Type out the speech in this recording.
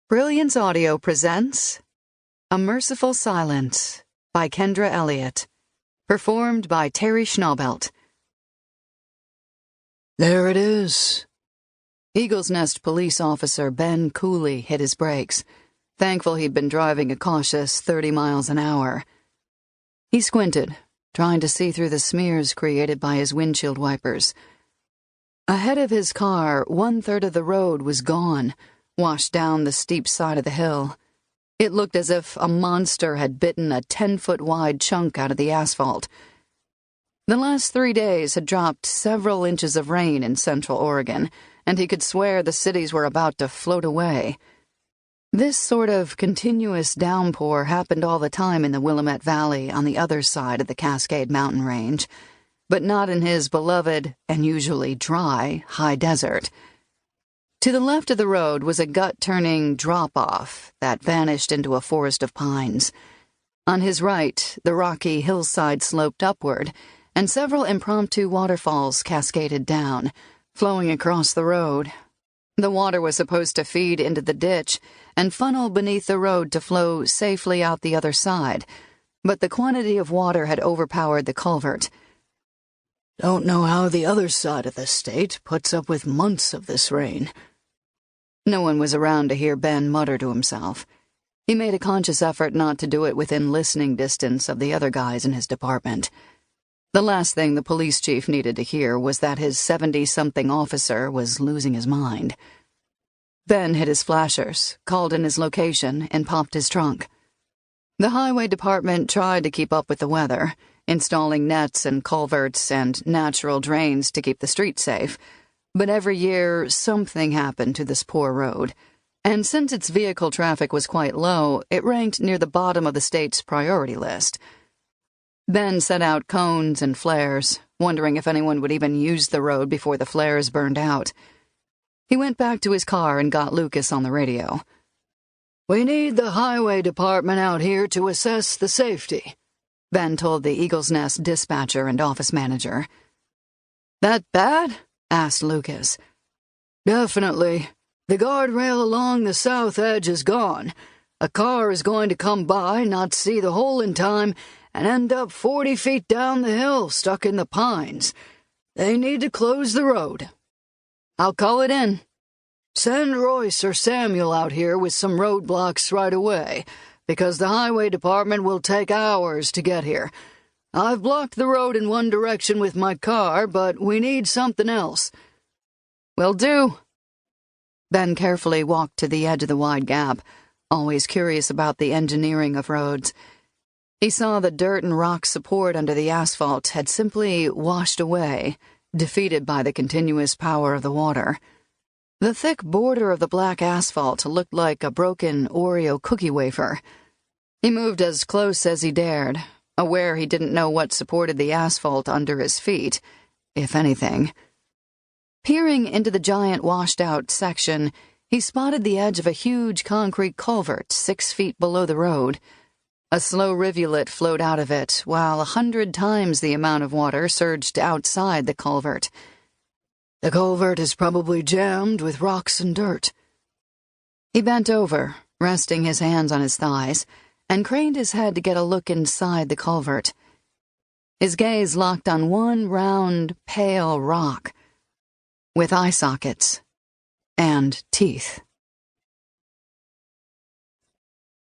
Brilliance Audio presents A Merciful Silence by Kendra Elliot, performed by Terry Schnaubelt. There it is. Eagle's Nest police officer Ben Cooley hit his brakes, thankful he'd been driving a cautious 30 miles an hour. He squinted, trying to see through the smears created by his windshield wipers. Ahead of his car, 1/3 of the road was gone, washed down the steep side of the hill. It looked as if a monster had bitten a 10-foot-wide chunk out of the asphalt. The last 3 days had dropped several inches of rain in central Oregon, and he could swear the cities were about to float away. This sort of continuous downpour happened all the time in the Willamette Valley on the other side of the Cascade Mountain Range, but not in his beloved and usually dry high desert. To the left of the road was a gut-turning drop-off that vanished into a forest of pines. On his right, the rocky hillside sloped upward, and several impromptu waterfalls cascaded down, flowing across the road. The water was supposed to feed into the ditch and funnel beneath the road to flow safely out the other side, but the quantity of water had overpowered the culvert. Don't know how the other side of the state puts up with months of this rain. No one was around to hear Ben mutter to himself. He made a conscious effort not to do it within listening distance of the other guys in his department. The last thing the police chief needed to hear was that his 70-something officer was losing his mind. Ben hit his flashers, called in his location, and popped his trunk. The highway department tried to keep up with the weather, installing nets and culverts and natural drains to keep the streets safe. But every year, something happened to this poor road, and since its vehicle traffic was quite low, it ranked near the bottom of the state's priority list. Ben set out cones and flares, wondering if anyone would even use the road before the flares burned out. He went back to his car and got Lucas on the radio. We need the highway department out here to assess the safety, Ben told the Eagle's Nest dispatcher and office manager. That bad? Asked Lucas. Definitely. The guardrail along the south edge is gone. A car is going to come by, not see the hole in time, and end up 40 feet down the hill, stuck in the pines. They need to close the road. I'll call it in. Send Royce or Samuel out here with some roadblocks right away, because the highway department will take hours to get here. I've blocked the road in one direction with my car, but we need something else. Will do. Ben carefully walked to the edge of the wide gap, always curious about the engineering of roads. He saw the dirt and rock support under the asphalt had simply washed away, defeated by the continuous power of the water. The thick border of the black asphalt looked like a broken Oreo cookie wafer. He moved as close as he dared, aware he didn't know what supported the asphalt under his feet, if anything. Peering into the giant washed-out section, he spotted the edge of a huge concrete culvert 6 feet below the road. A slow rivulet flowed out of it, while 100 times the amount of water surged outside the culvert. The culvert is probably jammed with rocks and dirt. He bent over, resting his hands on his thighs, and craned his head to get a look inside the culvert. His gaze locked on one round, pale rock, with eye sockets and teeth.